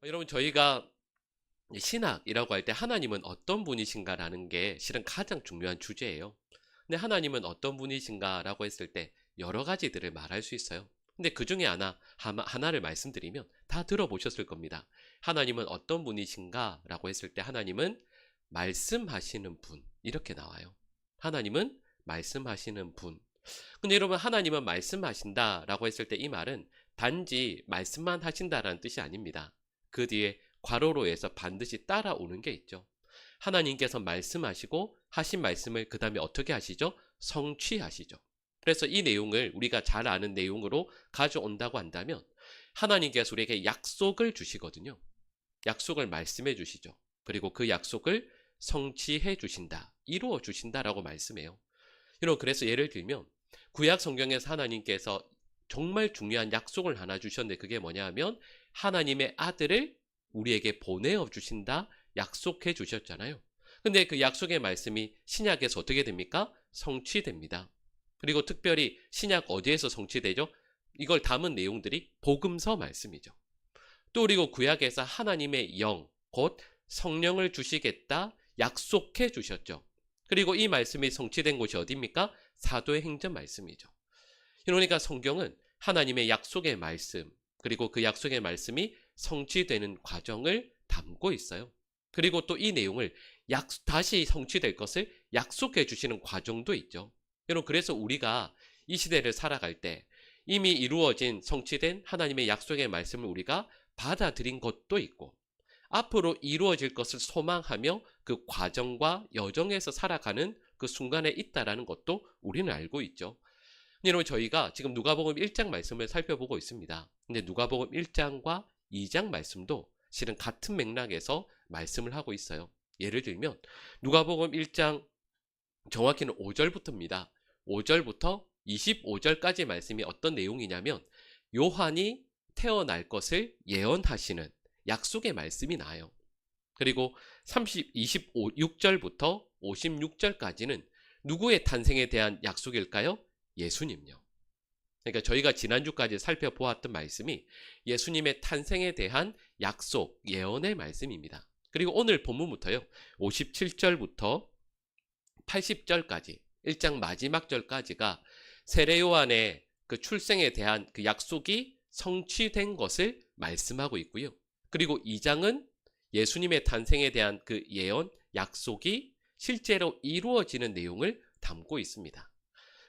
여러분, 저희가 신학이라고 할 때 하나님은 어떤 분이신가라는 게 실은 가장 중요한 주제예요. 근데 하나님은 어떤 분이신가라고 했을 때 여러 가지들을 말할 수 있어요. 근데 그 중에 하나를 말씀드리면 다 들어보셨을 겁니다. 하나님은 어떤 분이신가라고 했을 때 하나님은 말씀하시는 분, 이렇게 나와요. 하나님은 말씀하시는 분. 근데 여러분, 하나님은 말씀하신다라고 했을 때 이 말은 단지 말씀만 하신다라는 뜻이 아닙니다. 그 뒤에 괄호로 해서 반드시 따라오는 게 있죠. 하나님께서 말씀하시고 하신 말씀을 그 다음에 어떻게 하시죠? 성취하시죠. 그래서 이 내용을 우리가 잘 아는 내용으로 가져온다고 한다면 하나님께서 우리에게 약속을 주시거든요. 약속을 말씀해 주시죠. 그리고 그 약속을 성취해 주신다, 이루어 주신다라고 말씀해요. 여러분, 그래서 예를 들면 구약 성경에서 하나님께서 정말 중요한 약속을 하나 주셨는데 그게 뭐냐 하면 하나님의 아들을 우리에게 보내어 주신다, 약속해 주셨잖아요. 근데 그 약속의 말씀이 신약에서 어떻게 됩니까? 성취됩니다. 그리고 특별히 신약 어디에서 성취되죠? 이걸 담은 내용들이 복음서 말씀이죠. 또 그리고 구약에서 하나님의 영, 곧 성령을 주시겠다 약속해 주셨죠. 그리고 이 말씀이 성취된 곳이 어디입니까? 사도의 행전 말씀이죠. 그러니까 성경은 하나님의 약속의 말씀, 그리고 그 약속의 말씀이 성취되는 과정을 담고 있어요. 그리고 또 이 내용을 다시 성취될 것을 약속해 주시는 과정도 있죠. 여러분, 그래서 우리가 이 시대를 살아갈 때 이미 이루어진 성취된 하나님의 약속의 말씀을 우리가 받아들인 것도 있고, 앞으로 이루어질 것을 소망하며 그 과정과 여정에서 살아가는 그 순간에 있다라는 것도 우리는 알고 있죠. 여러분, 저희가 지금 누가복음 1장 말씀을 살펴보고 있습니다. 근데 누가복음 1장과 2장 말씀도 실은 같은 맥락에서 말씀을 하고 있어요. 예를 들면 누가복음 1장 정확히는 5절부터입니다. 5절부터 25절까지 말씀이 어떤 내용이냐면 요한이 태어날 것을 예언하시는 약속의 말씀이 나와요. 그리고 26절부터 56절까지는 누구의 탄생에 대한 약속일까요? 예수님요. 그러니까 저희가 지난주까지 살펴보았던 말씀이 예수님의 탄생에 대한 약속, 예언의 말씀입니다. 그리고 오늘 본문부터요, 57절부터 80절까지, 1장 마지막 절까지가 세례 요한의 그 출생에 대한 그 약속이 성취된 것을 말씀하고 있고요. 그리고 2장은 예수님의 탄생에 대한 그 예언, 약속이 실제로 이루어지는 내용을 담고 있습니다.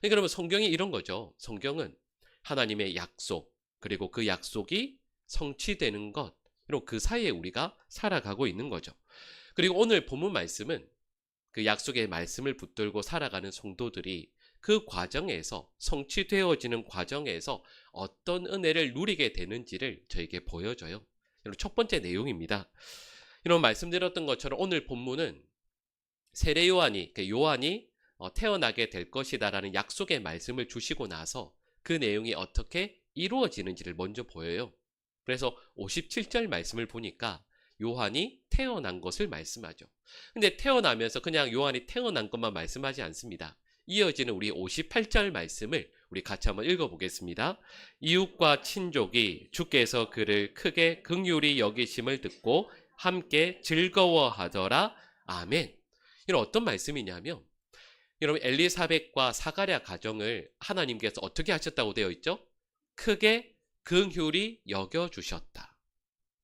그러면 성경이 이런 거죠. 성경은 하나님의 약속, 그리고 그 약속이 성취되는 것, 그리고 그 사이에 우리가 살아가고 있는 거죠. 그리고 오늘 본문 말씀은 그 약속의 말씀을 붙들고 살아가는 성도들이 그 과정에서, 성취되어지는 과정에서 어떤 은혜를 누리게 되는지를 저에게 보여줘요. 첫 번째 내용입니다. 이런 말씀드렸던 것처럼 오늘 본문은 세례 요한이, 태어나게 될 것이다라는 약속의 말씀을 주시고 나서 그 내용이 어떻게 이루어지는지를 먼저 보여요. 그래서 57절 말씀을 보니까 요한이 태어난 것을 말씀하죠. 근데 태어나면서 그냥 요한이 태어난 것만 말씀하지 않습니다. 이어지는 우리 58절 말씀을 우리 같이 한번 읽어보겠습니다. 이웃과 친족이 주께서 그를 크게 긍휼히 여기심을 듣고 함께 즐거워하더라. 아멘. 이런 어떤 말씀이냐면, 여러분, 엘리사벳과 사가랴 가정을 하나님께서 어떻게 하셨다고 되어 있죠? 크게 긍휼히 여겨주셨다.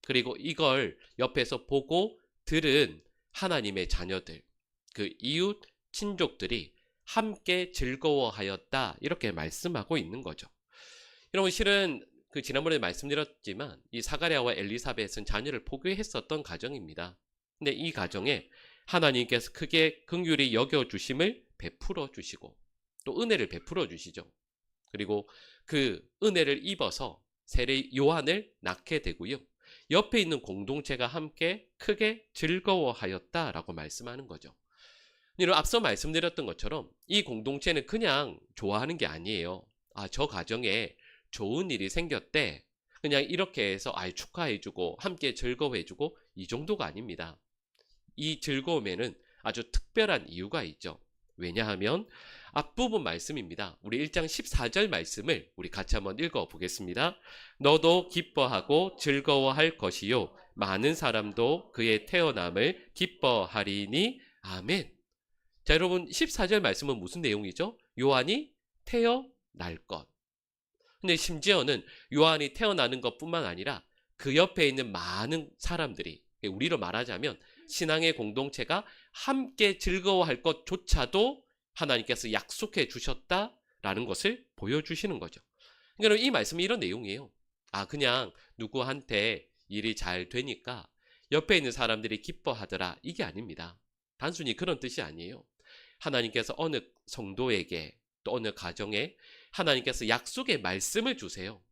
그리고 이걸 옆에서 보고 들은 하나님의 자녀들, 그 이웃 친족들이 함께 즐거워하였다, 이렇게 말씀하고 있는 거죠. 여러분, 실은 그 지난번에 말씀드렸지만 이 사가랴와 엘리사벳은 자녀를 포기했었던 가정입니다. 근데 이 가정에 하나님께서 크게 긍휼히 여겨주심을 베풀어 주시고 또 은혜를 베풀어 주시죠. 그리고 그 은혜를 입어서 세례 요한을 낳게 되고요. 옆에 있는 공동체가 함께 크게 즐거워하였다라고 말씀하는 거죠. 여러분, 앞서 말씀드렸던 것처럼 이 공동체는 그냥 좋아하는 게 아니에요. 저 가정에 좋은 일이 생겼대, 그냥 이렇게 해서 축하해주고 함께 즐거워해주고, 이 정도가 아닙니다. 이 즐거움에는 아주 특별한 이유가 있죠. 왜냐하면 앞부분 말씀입니다. 우리 1장 14절 말씀을 우리 같이 한번 읽어보겠습니다. 너도 기뻐하고 즐거워할 것이요 많은 사람도 그의 태어남을 기뻐하리니 아멘. 자, 여러분 14절 말씀은 무슨 내용이죠? 요한이 태어날 것. 근데 심지어는 요한이 태어나는 것뿐만 아니라 그 옆에 있는 많은 사람들이, 우리로 말하자면 신앙의 공동체가 함께 즐거워할 것조차도 하나님께서 약속해 주셨다라는 것을 보여주시는 거죠. 그러니까 이 말씀이 이런 내용이에요. 그냥 누구한테 일이 잘 되니까 옆에 있는 사람들이 기뻐하더라, 이게 아닙니다. 단순히 그런 뜻이 아니에요. 하나님께서 어느 성도에게 또 어느 가정에 하나님께서 약속의 말씀을 주세요.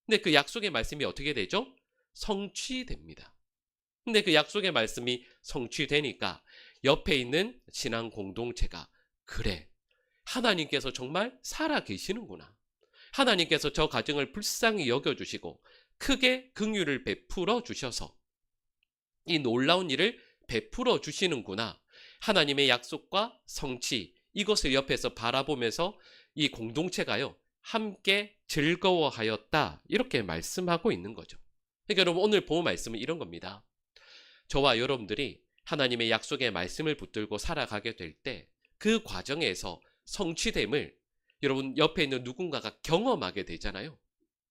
근데 그 약속의 말씀이 어떻게 되죠? 성취됩니다. 근데 그 약속의 말씀이 성취되니까 옆에 있는 신앙 공동체가, 그래, 하나님께서 정말 살아 계시는구나. 하나님께서 저 가정을 불쌍히 여겨주시고 크게 긍휼을 베풀어 주셔서 이 놀라운 일을 베풀어 주시는구나. 하나님의 약속과 성취, 이것을 옆에서 바라보면서 이 공동체가요, 함께 즐거워하였다, 이렇게 말씀하고 있는 거죠. 그러니까 여러분, 오늘 본 말씀은 이런 겁니다. 저와 여러분들이 하나님의 약속의 말씀을 붙들고 살아가게 될 때 그 과정에서 성취됨을 여러분 옆에 있는 누군가가 경험하게 되잖아요.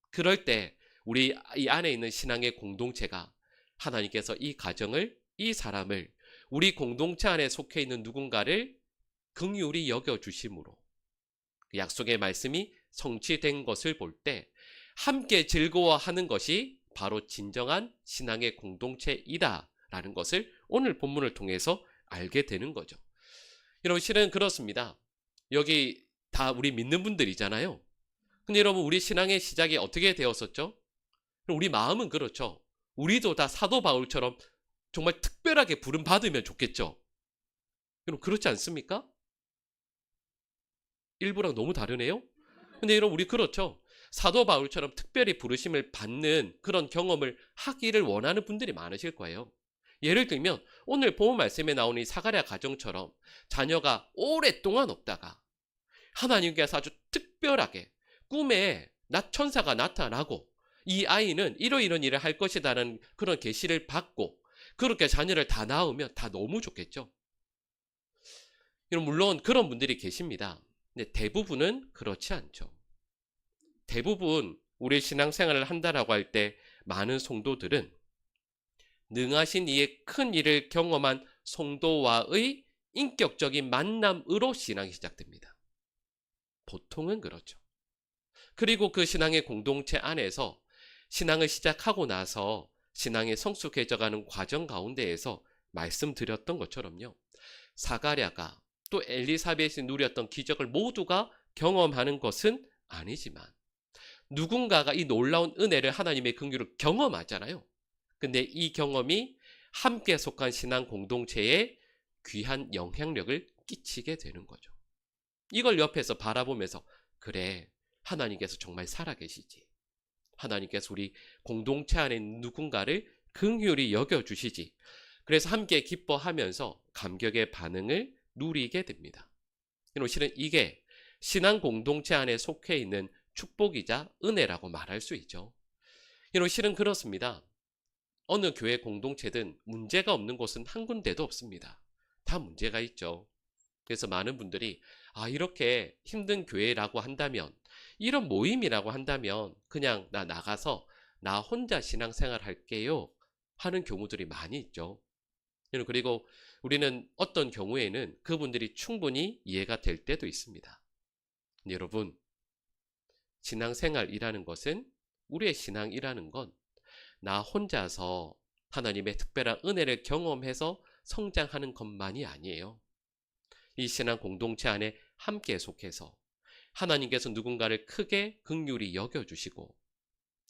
그럴 때 우리 이 안에 있는 신앙의 공동체가 하나님께서 이 가정을, 이 사람을, 우리 공동체 안에 속해 있는 누군가를 긍휼히 여겨주심으로 그 약속의 말씀이 성취된 것을 볼 때 함께 즐거워하는 것이 바로 진정한 신앙의 공동체이다라는 것을 오늘 본문을 통해서 알게 되는 거죠. 여러분, 실은 그렇습니다. 여기 다 우리 믿는 분들이잖아요. 근데 여러분, 우리 신앙의 시작이 어떻게 되었었죠? 우리 마음은 그렇죠. 우리도 다 사도 바울처럼 정말 특별하게 부름 받으면 좋겠죠. 여러분, 그렇지 않습니까? 일부랑 너무 다르네요. 근데 여러분, 우리 그렇죠. 사도 바울처럼 특별히 부르심을 받는 그런 경험을 하기를 원하는 분들이 많으실 거예요. 예를 들면 오늘 본문 말씀에 나오는 이 사가랴 가정처럼 자녀가 오랫동안 없다가 하나님께서 아주 특별하게 꿈에 천사가 나타나고 이 아이는 이러이런 일을 할 것이라는 그런 계시를 받고 그렇게 자녀를 다 낳으면 다 너무 좋겠죠. 물론 그런 분들이 계십니다. 근데 대부분은 그렇지 않죠. 대부분 우리 신앙생활을 한다라고 할 때 많은 성도들은 능하신 이의 큰 일을 경험한 성도와의 인격적인 만남으로 신앙이 시작됩니다. 보통은 그렇죠. 그리고 그 신앙의 공동체 안에서 신앙을 시작하고 나서 신앙이 성숙해져가는 과정 가운데에서 말씀드렸던 것처럼요, 사가랴가 또 엘리사벳이 누렸던 기적을 모두가 경험하는 것은 아니지만 누군가가 이 놀라운 은혜를, 하나님의 긍휼을 경험하잖아요. 근데 이 경험이 함께 속한 신앙 공동체에 귀한 영향력을 끼치게 되는 거죠. 이걸 옆에서 바라보면서, 그래, 하나님께서 정말 살아계시지. 하나님께서 우리 공동체 안에 누군가를 긍휼히 여겨주시지. 그래서 함께 기뻐하면서 감격의 반응을 누리게 됩니다. 실은 이게 신앙 공동체 안에 속해 있는 축복이자 은혜라고 말할 수 있죠. 실은 그렇습니다. 어느 교회 공동체든 문제가 없는 곳은 한 군데도 없습니다. 다 문제가 있죠. 그래서 많은 분들이 이렇게 힘든 교회라고 한다면, 이런 모임이라고 한다면 그냥 나 나가서 나 혼자 신앙생활 할게요 하는 경우들이 많이 있죠. 그리고 우리는 어떤 경우에는 그분들이 충분히 이해가 될 때도 있습니다. 여러분, 신앙생활이라는 것은, 우리의 신앙이라는 건 나 혼자서 하나님의 특별한 은혜를 경험해서 성장하는 것만이 아니에요. 이 신앙 공동체 안에 함께 속해서 하나님께서 누군가를 크게 긍휼히 여겨주시고,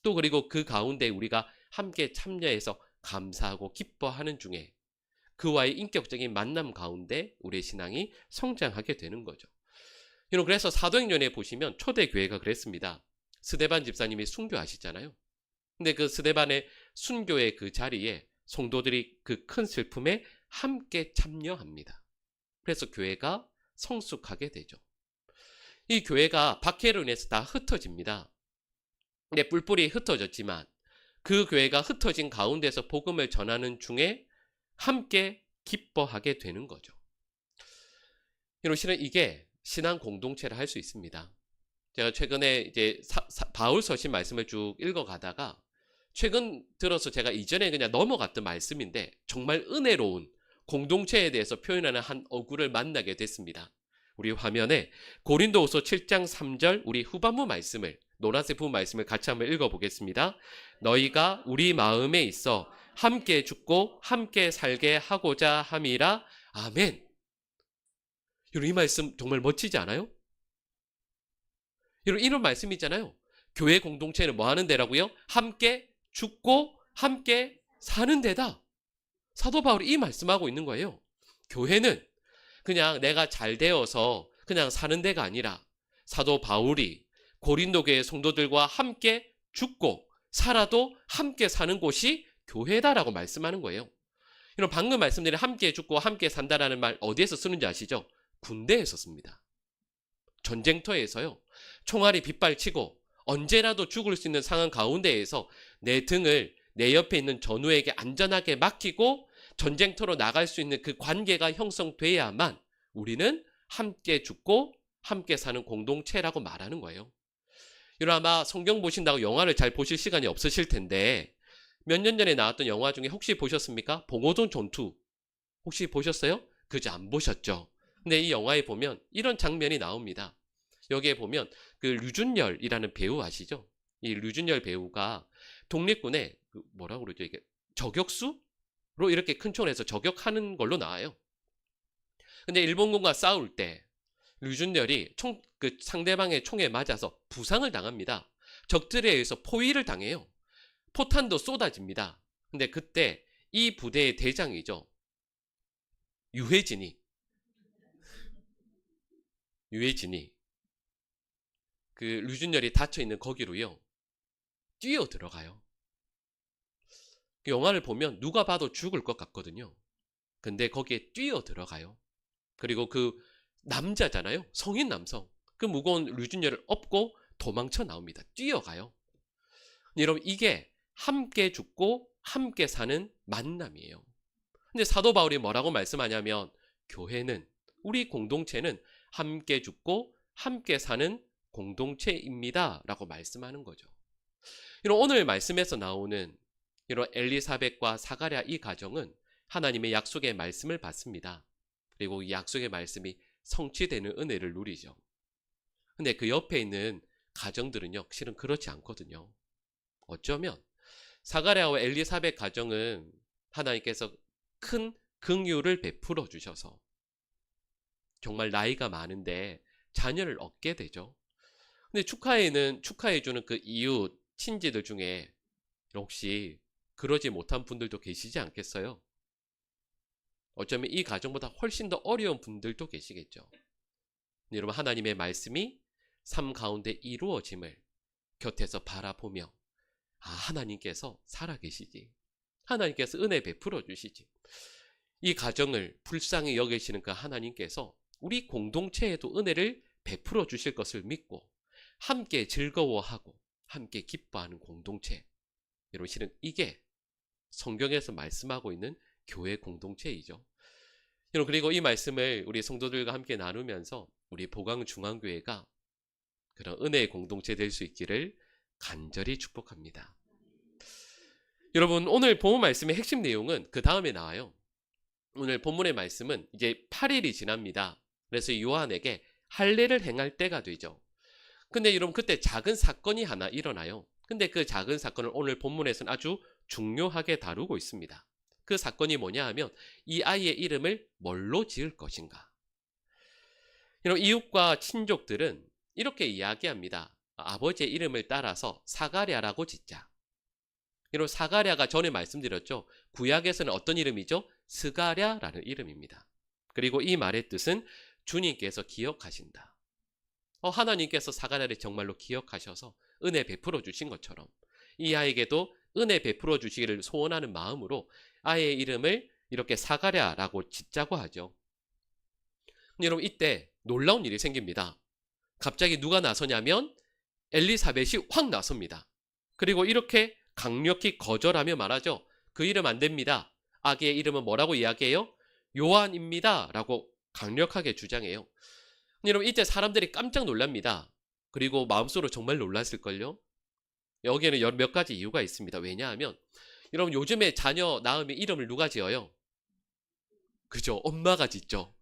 또 그리고 그 가운데 우리가 함께 참여해서 감사하고 기뻐하는 중에 그와의 인격적인 만남 가운데 우리의 신앙이 성장하게 되는 거죠. 그래서 사도행전에 보시면 초대교회가 그랬습니다. 스데반 집사님이 순교하시잖아요. 근데 그 스데반의 순교의 그 자리에 성도들이 그 큰 슬픔에 함께 참여합니다. 그래서 교회가 성숙하게 되죠. 이 교회가 박해로 인해서 다 흩어집니다. 근데 뿔뿔이 흩어졌지만 그 교회가 흩어진 가운데서 복음을 전하는 중에 함께 기뻐하게 되는 거죠. 여러분, 실은 이게 신앙 공동체를 할 수 있습니다. 제가 최근에 이제 바울 서신 말씀을 쭉 읽어가다가 최근 들어서 제가 이전에 그냥 넘어갔던 말씀인데 정말 은혜로운 공동체에 대해서 표현하는 한 어구를 만나게 됐습니다. 우리 화면에 고린도후서 7장 3절 우리 후반부 말씀을, 노란색 부분 말씀을 같이 한번 읽어보겠습니다. 너희가 우리 마음에 있어 함께 죽고 함께 살게 하고자 함이라. 아멘. 여러분, 이 말씀 정말 멋지지 않아요? 여러분, 이런 말씀이 있잖아요. 교회 공동체는 뭐 하는 데라고요? 함께 죽고 함께 사는 데다. 사도 바울이 이 말씀하고 있는 거예요. 교회는 그냥 내가 잘 되어서 그냥 사는 데가 아니라 사도 바울이 고린도 교회 성도들과 함께 죽고 살아도 함께 사는 곳이 교회다라고 말씀하는 거예요. 이런 방금 말씀드린 함께 죽고 함께 산다라는 말 어디에서 쓰는지 아시죠? 군대에서 씁니다. 전쟁터에서요. 총알이 빗발치고 언제라도 죽을 수 있는 상황 가운데에서 내 등을 내 옆에 있는 전우에게 안전하게 맡기고 전쟁터로 나갈 수 있는 그 관계가 형성돼야만 우리는 함께 죽고 함께 사는 공동체라고 말하는 거예요. 여러분, 아마 성경 보신다고 영화를 잘 보실 시간이 없으실 텐데 몇 년 전에 나왔던 영화 중에 혹시 보셨습니까? 봉오동 전투 혹시 보셨어요? 그저 안 보셨죠? 근데 이 영화에 보면 이런 장면이 나옵니다. 여기에 보면 그 류준열이라는 배우 아시죠? 이 류준열 배우가 독립군에 뭐라고 그러죠? 이게 저격수로 이렇게 큰 총을 해서 저격하는 걸로 나와요. 근데 일본군과 싸울 때 류준열이 그 상대방의 총에 맞아서 부상을 당합니다. 적들에 의해서 포위를 당해요. 포탄도 쏟아집니다. 근데 그때 이 부대의 대장이죠. 유해진이 그 류준열이 닫혀있는 거기로요. 뛰어 들어가요. 그 영화를 보면 누가 봐도 죽을 것 같거든요. 근데 거기에 뛰어 들어가요. 그리고 그 남자잖아요. 성인 남성. 그 무거운 류준열을 업고 도망쳐 나옵니다. 뛰어가요. 여러분, 이게 함께 죽고 함께 사는 만남이에요. 근데 사도 바울이 뭐라고 말씀하냐면 교회는, 우리 공동체는 함께 죽고 함께 사는 공동체입니다 라고 말씀하는 거죠. 이런 오늘 말씀에서 나오는 이런 엘리사벳과 사가랴 이 가정은 하나님의 약속의 말씀을 받습니다. 그리고 이 약속의 말씀이 성취되는 은혜를 누리죠. 근데 그 옆에 있는 가정들은요, 실은 그렇지 않거든요. 어쩌면 사가랴와 엘리사벳 가정은 하나님께서 큰 긍휼을 베풀어 주셔서 정말 나이가 많은데 자녀를 얻게 되죠. 근데 축하해주는 그 이웃, 친지들 중에 혹시 그러지 못한 분들도 계시지 않겠어요? 어쩌면 이 가정보다 훨씬 더 어려운 분들도 계시겠죠. 여러분, 하나님의 말씀이 삶 가운데 이루어짐을 곁에서 바라보며 하나님께서 살아계시지. 하나님께서 은혜 베풀어 주시지. 이 가정을 불쌍히 여기시는 그 하나님께서 우리 공동체에도 은혜를 베풀어 주실 것을 믿고 함께 즐거워하고 함께 기뻐하는 공동체. 여러분, 실은 이게 성경에서 말씀하고 있는 교회 공동체이죠. 여러분, 그리고 이 말씀을 우리 성도들과 함께 나누면서 우리 보강중앙교회가 그런 은혜의 공동체 될 수 있기를 간절히 축복합니다. 여러분, 오늘 본문 말씀의 핵심 내용은 그 다음에 나와요. 오늘 본문의 말씀은 이제 8일이 지납니다. 그래서 요한에게 할례를 행할 때가 되죠. 근데 여러분, 그때 작은 사건이 하나 일어나요. 근데 그 작은 사건을 오늘 본문에서는 아주 중요하게 다루고 있습니다. 그 사건이 뭐냐 하면 이 아이의 이름을 뭘로 지을 것인가. 여러분, 이웃과 친족들은 이렇게 이야기합니다. 아버지의 이름을 따라서 사가랴라고 짓자. 여러분, 사가랴가 전에 말씀드렸죠. 구약에서는 어떤 이름이죠? 스가랴라는 이름입니다. 그리고 이 말의 뜻은 주님께서 기억하신다. 하나님께서 사가랴를 정말로 기억하셔서 은혜 베풀어 주신 것처럼 이 아이에게도 은혜 베풀어 주시기를 소원하는 마음으로 아이의 이름을 이렇게 사가랴라고 짓자고 하죠. 여러분, 이때 놀라운 일이 생깁니다. 갑자기 누가 나서냐면 엘리사벳이 확 나섭니다. 그리고 이렇게 강력히 거절하며 말하죠. 그 이름 안 됩니다. 아기의 이름은 뭐라고 이야기해요? 요한입니다. 라고 강력하게 주장해요. 여러분 이때 사람들이 깜짝 놀랍니다. 그리고 마음속으로 정말 놀랐을걸요. 여기에는 몇 가지 이유가 있습니다. 왜냐하면 여러분 요즘에 자녀 낳으면 이름을 누가 지어요? 그죠? 엄마가 짓죠.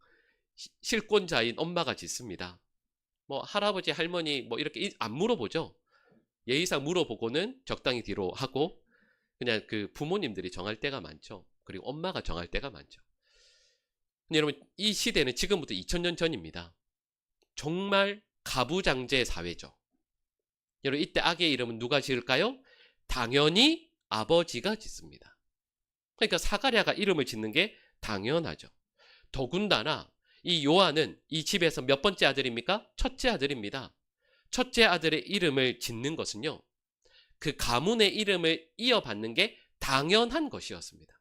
실권자인 엄마가 짓습니다. 뭐 할아버지 할머니 뭐 이렇게 안 물어보죠. 예의상 물어보고는 적당히 뒤로 하고 그냥 그 부모님들이 정할 때가 많죠. 그리고 엄마가 정할 때가 많죠. 근데 여러분 이 시대는 지금부터 2000년 전입니다. 정말 가부장제 사회죠. 여러분 이때 아기의 이름은 누가 지을까요? 당연히 아버지가 짓습니다. 그러니까 사가랴가 이름을 짓는 게 당연하죠. 더군다나 이 요한은 이 집에서 몇 번째 아들입니까? 첫째 아들입니다. 첫째 아들의 이름을 짓는 것은요, 그 가문의 이름을 이어받는 게 당연한 것이었습니다.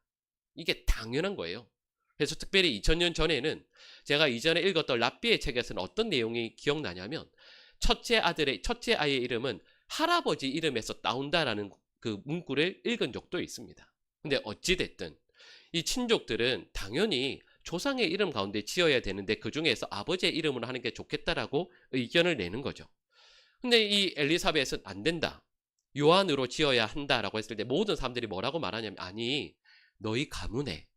이게 당연한 거예요. 그래서 특별히 2000년 전에는 제가 이전에 읽었던 랍비의 책에서는 어떤 내용이 기억나냐면 첫째 아이의 이름은 할아버지 이름에서 따온다라는 그 문구를 읽은 적도 있습니다. 근데 어찌됐든 이 친족들은 당연히 조상의 이름 가운데 지어야 되는데 그 중에서 아버지의 이름으로 하는 게 좋겠다라고 의견을 내는 거죠. 근데 이 엘리사벳은 안 된다. 요한으로 지어야 한다라고 했을 때 모든 사람들이 뭐라고 말하냐면 아니 너희 가문에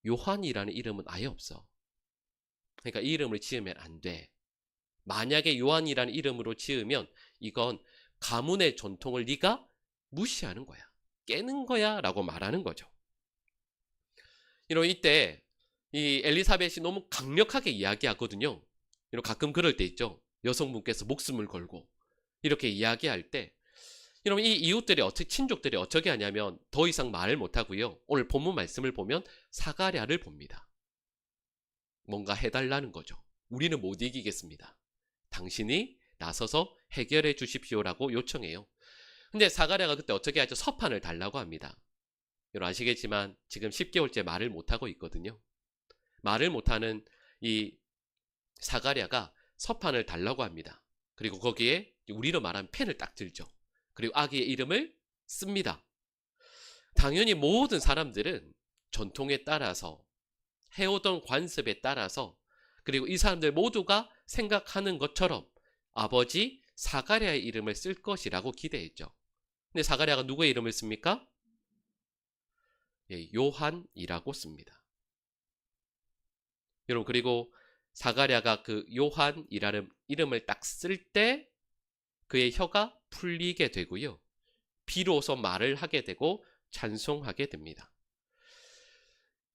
요한이라는 이름은 아예 없어. 그러니까 이 이름을 지으면 안 돼. 만약에 요한이라는 이름으로 지으면 이건 가문의 전통을 네가 무시하는 거야. 깨는 거야 라고 말하는 거죠. 이때 이 엘리사벳이 너무 강력하게 이야기하거든요. 가끔 그럴 때 있죠. 여성분께서 목숨을 걸고 이렇게 이야기할 때 여러분 이 이웃들이 친족들이 어떻게 하냐면 더 이상 말을 못하고요. 오늘 본문 말씀을 보면 사가랴를 봅니다. 뭔가 해달라는 거죠. 우리는 못 이기겠습니다. 당신이 나서서 해결해 주십시오라고 요청해요. 근데 사가랴가 그때 어떻게 하죠? 서판을 달라고 합니다. 여러분 아시겠지만 지금 10개월째 말을 못하고 있거든요. 말을 못하는 이 사가랴가 서판을 달라고 합니다. 그리고 거기에 우리로 말하면 펜을 딱 들죠. 그리고 아기의 이름을 씁니다. 당연히 모든 사람들은 전통에 따라서 해오던 관습에 따라서 그리고 이 사람들 모두가 생각하는 것처럼 아버지 사가랴의 이름을 쓸 것이라고 기대했죠. 근데 사가랴가 누구의 이름을 씁니까? 요한이라고 씁니다. 여러분 그리고 사가랴가 그 요한이라는 이름을 딱 쓸 때 그의 혀가 풀리게 되고요. 비로소 말을 하게 되고 찬송하게 됩니다.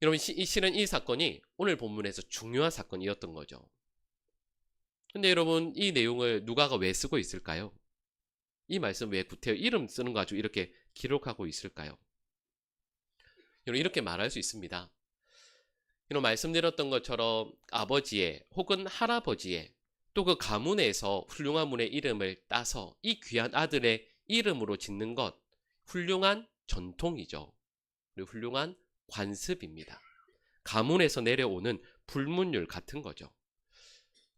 여러분 실은 이 사건이 오늘 본문에서 중요한 사건이었던 거죠. 근데 여러분 이 내용을 누가가 왜 쓰고 있을까요? 이 말씀 왜 구태여 이름 쓰는 거 가지고 이렇게 기록하고 있을까요? 여러분 이렇게 말할 수 있습니다. 여러분 말씀드렸던 것처럼 아버지의 혹은 할아버지의 또 그 가문에서 훌륭한 분의 이름을 따서 이 귀한 아들의 이름으로 짓는 것 훌륭한 전통이죠. 그리고 훌륭한 관습입니다. 가문에서 내려오는 불문율 같은 거죠.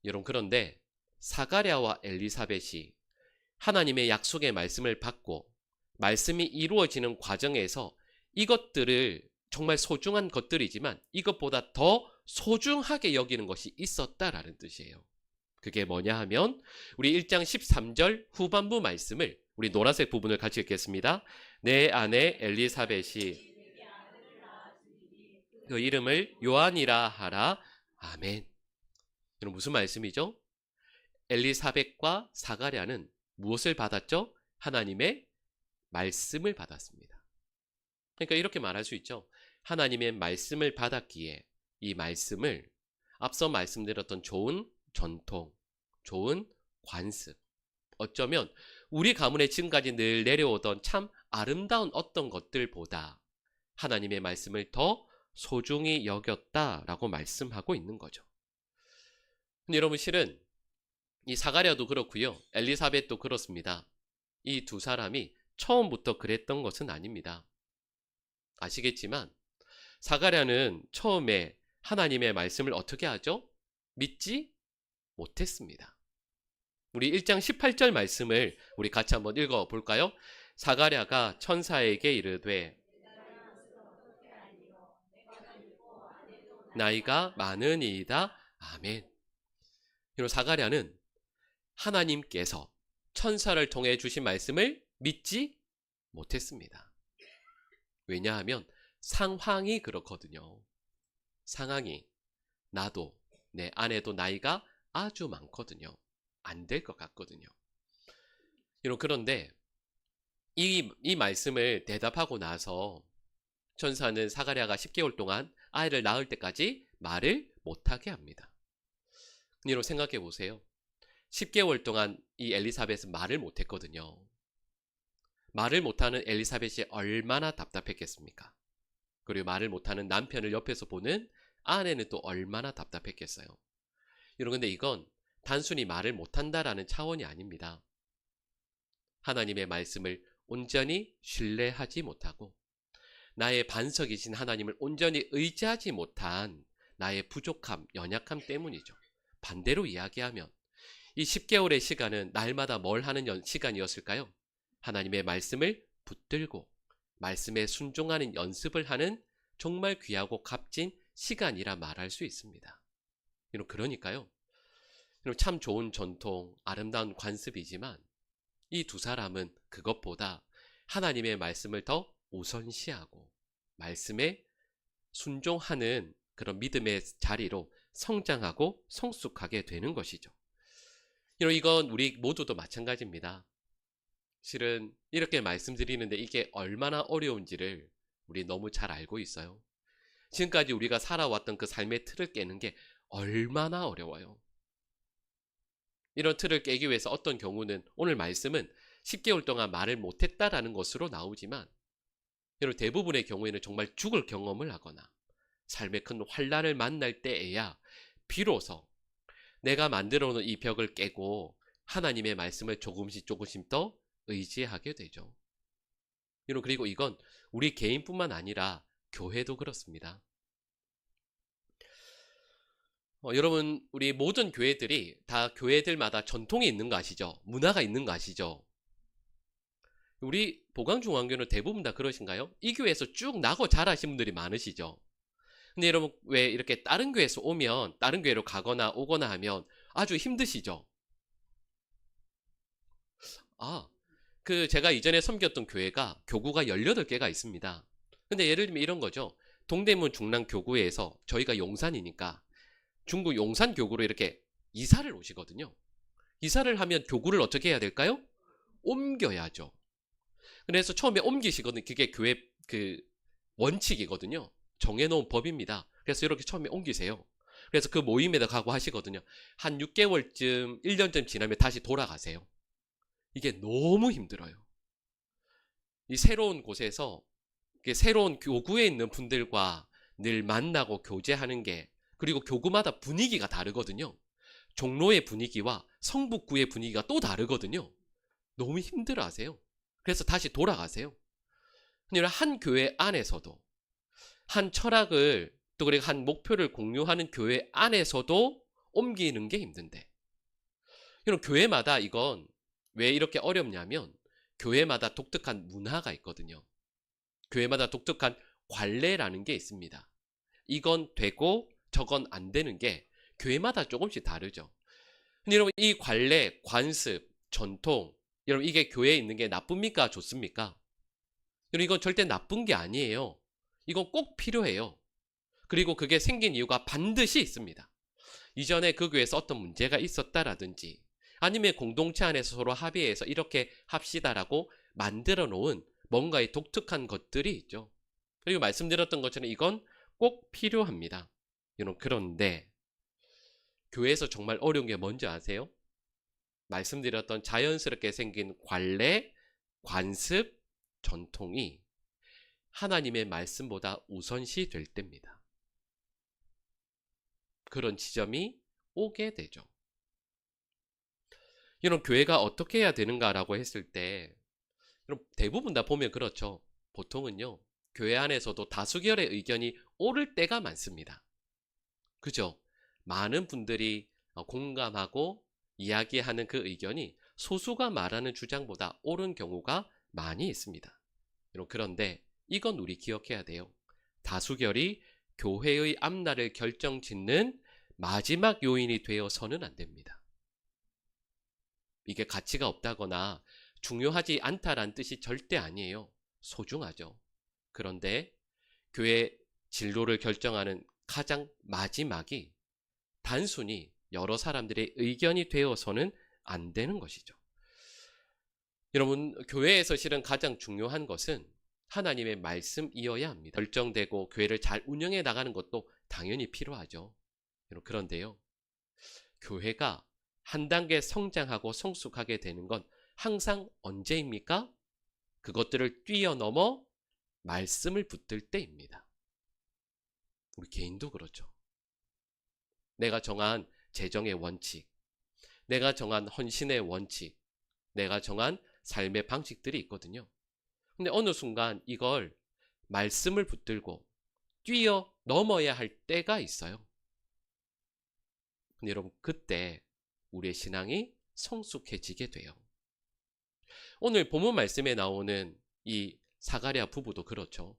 여러분 그런데 사가랴와 엘리사벳이 하나님의 약속의 말씀을 받고 말씀이 이루어지는 과정에서 이것들을 정말 소중한 것들이지만 이것보다 더 소중하게 여기는 것이 있었다라는 뜻이에요. 그게 뭐냐 하면 우리 1장 13절 후반부 말씀을 우리 노란색 부분을 같이 읽겠습니다. 내 아내 엘리사벳이 그 이름을 요한이라 하라. 아멘. 여러분 무슨 말씀이죠? 엘리사벳과 사가랴는 무엇을 받았죠? 하나님의 말씀을 받았습니다. 그러니까 이렇게 말할 수 있죠. 하나님의 말씀을 받았기에 이 말씀을 앞서 말씀드렸던 좋은 전통, 좋은 관습, 어쩌면 우리 가문에 지금까지 늘 내려오던 참 아름다운 어떤 것들보다 하나님의 말씀을 더 소중히 여겼다라고 말씀하고 있는 거죠. 근데 여러분 실은 이 사가랴도 그렇고요. 엘리사벳도 그렇습니다. 이 두 사람이 처음부터 그랬던 것은 아닙니다. 아시겠지만 사가랴는 처음에 하나님의 말씀을 어떻게 하죠? 믿지 못했습니다. 우리 1장 18절 말씀을 우리 같이 한번 읽어볼까요? 사가랴가 천사에게 이르되 나이가 많으니이다. 아멘. 이런 사가랴는 하나님께서 천사를 통해 주신 말씀을 믿지 못했습니다. 왜냐하면 상황이 그렇거든요. 상황이 나도 내 아내도 나이가 아주 많거든요. 안 될 것 같거든요. 그런데 이 말씀을 대답하고 나서 천사는 사가랴가 10개월 동안 아이를 낳을 때까지 말을 못하게 합니다. 여러분 생각해 보세요. 10개월 동안 이 엘리사벳은 말을 못했거든요. 말을 못하는 엘리사벳이 얼마나 답답했겠습니까? 그리고 말을 못하는 남편을 옆에서 보는 아내는 또 얼마나 답답했겠어요. 여러분 근데 이건 단순히 말을 못한다라는 차원이 아닙니다. 하나님의 말씀을 온전히 신뢰하지 못하고 나의 반석이신 하나님을 온전히 의지하지 못한 나의 부족함, 연약함 때문이죠. 반대로 이야기하면 이 10개월의 시간은 날마다 뭘 하는 시간이었을까요? 하나님의 말씀을 붙들고 말씀에 순종하는 연습을 하는 정말 귀하고 값진 시간이라 말할 수 있습니다. 그러니까요. 참 좋은 전통, 아름다운 관습이지만 이 두 사람은 그것보다 하나님의 말씀을 더 우선시하고 말씀에 순종하는 그런 믿음의 자리로 성장하고 성숙하게 되는 것이죠. 이건 우리 모두도 마찬가지입니다. 실은 이렇게 말씀드리는데 이게 얼마나 어려운지를 우리 너무 잘 알고 있어요. 지금까지 우리가 살아왔던 그 삶의 틀을 깨는 게 얼마나 어려워요. 이런 틀을 깨기 위해서 어떤 경우는 오늘 말씀은 10개월 동안 말을 못했다라는 것으로 나오지만 여러분 대부분의 경우에는 정말 죽을 경험을 하거나 삶의 큰 환난을 만날 때에야 비로소 내가 만들어 놓은 이 벽을 깨고 하나님의 말씀을 조금씩 더 의지하게 되죠. 여러분 그리고 이건 우리 개인뿐만 아니라 교회도 그렇습니다. 여러분 우리 모든 교회들이 다 교회들마다 전통이 있는 거 아시죠? 문화가 있는 거 아시죠? 우리 보강중앙교는 대부분 다 그러신가요? 이 교회에서 쭉 나고 자라신 분들이 많으시죠? 근데 여러분 왜 이렇게 다른 교회에서 오면 다른 교회로 가거나 오거나 하면 아주 힘드시죠? 제가 이전에 섬겼던 교회가 교구가 18개가 있습니다. 근데 예를 들면 이런 거죠. 동대문 중랑교구에서 저희가 용산이니까 중구 용산 교구로 이렇게 이사를 오시거든요. 이사를 하면 교구를 어떻게 해야 될까요? 옮겨야죠. 그래서 처음에 옮기시거든요. 그게 교회 그 원칙이거든요. 정해놓은 법입니다. 그래서 이렇게 처음에 옮기세요. 그래서 그 모임에다 가고 하시거든요. 한 6개월쯤, 1년쯤 지나면 다시 돌아가세요. 이게 너무 힘들어요. 이 새로운 곳에서 새로운 교구에 있는 분들과 늘 만나고 교제하는 게 그리고 교구마다 분위기가 다르거든요. 종로의 분위기와 성북구의 분위기가 또 다르거든요. 너무 힘들어 하세요. 그래서 다시 돌아가세요. 한 교회 안에서도 한 철학을 또 그리고 한 목표를 공유하는 교회 안에서도 옮기는 게 힘든데 이런 교회마다 이건 왜 이렇게 어렵냐면 교회마다 독특한 문화가 있거든요. 교회마다 독특한 관례라는 게 있습니다. 이건 되고 저건 안 되는 게 교회마다 조금씩 다르죠. 근데 여러분 이 관례, 관습, 전통 여러분 이게 교회에 있는 게 나쁩니까? 좋습니까? 여러분 이건 절대 나쁜 게 아니에요. 이건 꼭 필요해요. 그리고 그게 생긴 이유가 반드시 있습니다. 이전에 그 교회에서 어떤 문제가 있었다라든지 아니면 공동체 안에서 서로 합의해서 이렇게 합시다라고 만들어 놓은 뭔가의 독특한 것들이 있죠. 그리고 말씀드렸던 것처럼 이건 꼭 필요합니다. 여러분 그런데 교회에서 정말 어려운 게 뭔지 아세요? 말씀드렸던 자연스럽게 생긴 관례, 관습, 전통이 하나님의 말씀보다 우선시 될 때입니다. 그런 지점이 오게 되죠. 이런 교회가 어떻게 해야 되는가라고 했을 때 대부분 다 보면 그렇죠. 보통은요. 교회 안에서도 다수결의 의견이 옳을 때가 많습니다. 그죠? 많은 분들이 공감하고 이야기하는 그 의견이 소수가 말하는 주장보다 옳은 경우가 많이 있습니다. 그런데 이건 우리 기억해야 돼요. 다수결이 교회의 앞날을 결정짓는 마지막 요인이 되어서는 안 됩니다. 이게 가치가 없다거나 중요하지 않다란 뜻이 절대 아니에요. 소중하죠. 그런데 교회 진로를 결정하는 가장 마지막이 단순히 여러 사람들의 의견이 되어서는 안 되는 것이죠. 여러분, 교회에서 실은 가장 중요한 것은 하나님의 말씀이어야 합니다. 결정되고 교회를 잘 운영해 나가는 것도 당연히 필요하죠. 그런데요, 교회가 한 단계 성장하고 성숙하게 되는 건 항상 언제입니까? 그것들을 뛰어넘어 말씀을 붙들 때입니다. 우리 개인도 그렇죠. 내가 정한 재정의 원칙, 내가 정한 헌신의 원칙, 내가 정한 삶의 방식들이 있거든요. 근데 어느 순간 이걸 말씀을 붙들고 뛰어넘어야 할 때가 있어요. 근데 여러분, 그때 우리의 신앙이 성숙해지게 돼요. 오늘 본문 말씀에 나오는 이 사가랴 부부도 그렇죠.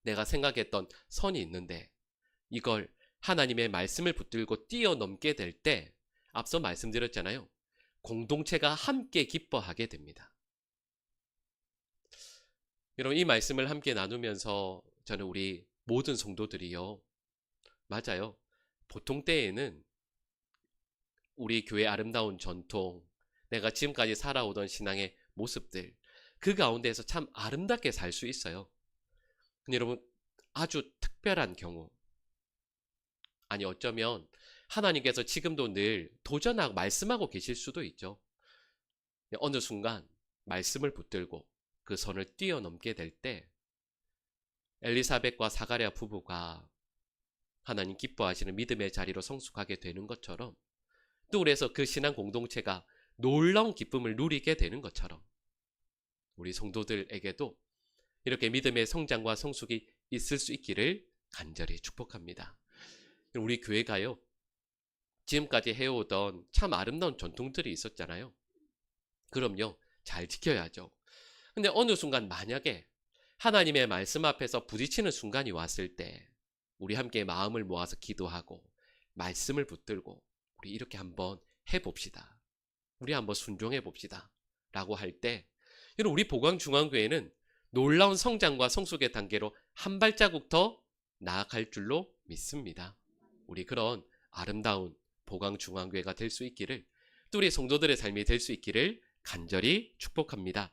내가 생각했던 선이 있는데 이걸 하나님의 말씀을 붙들고 뛰어넘게 될 때, 앞서 말씀드렸잖아요. 공동체가 함께 기뻐하게 됩니다. 여러분, 이 말씀을 함께 나누면서 저는 우리 모든 성도들이요, 맞아요, 보통 때에는 우리 교회 아름다운 전통, 내가 지금까지 살아오던 신앙의 모습들, 그 가운데에서 참 아름답게 살 수 있어요. 근데 여러분, 아주 특별한 경우, 아니 어쩌면 하나님께서 지금도 늘 도전하고 말씀하고 계실 수도 있죠. 어느 순간 말씀을 붙들고 그 선을 뛰어넘게 될 때 엘리사벳과 사가랴 부부가 하나님 기뻐하시는 믿음의 자리로 성숙하게 되는 것처럼, 또 그래서 그 신앙 공동체가 놀라운 기쁨을 누리게 되는 것처럼 우리 성도들에게도 이렇게 믿음의 성장과 성숙이 있을 수 있기를 간절히 축복합니다. 우리 교회가요, 지금까지 해오던 참 아름다운 전통들이 있었잖아요. 그럼요, 잘 지켜야죠. 근데 어느 순간 만약에 하나님의 말씀 앞에서 부딪히는 순간이 왔을 때 우리 함께 마음을 모아서 기도하고 말씀을 붙들고 우리 이렇게 한번 해봅시다, 우리 한번 순종해 봅시다 라고 할 때, 우리 보광중앙교회는 놀라운 성장과 성숙의 단계로 한 발자국 더 나아갈 줄로 믿습니다. 우리 그런 아름다운 보광중앙교회가 될 수 있기를, 또 우리 성도들의 삶이 될 수 있기를 간절히 축복합니다.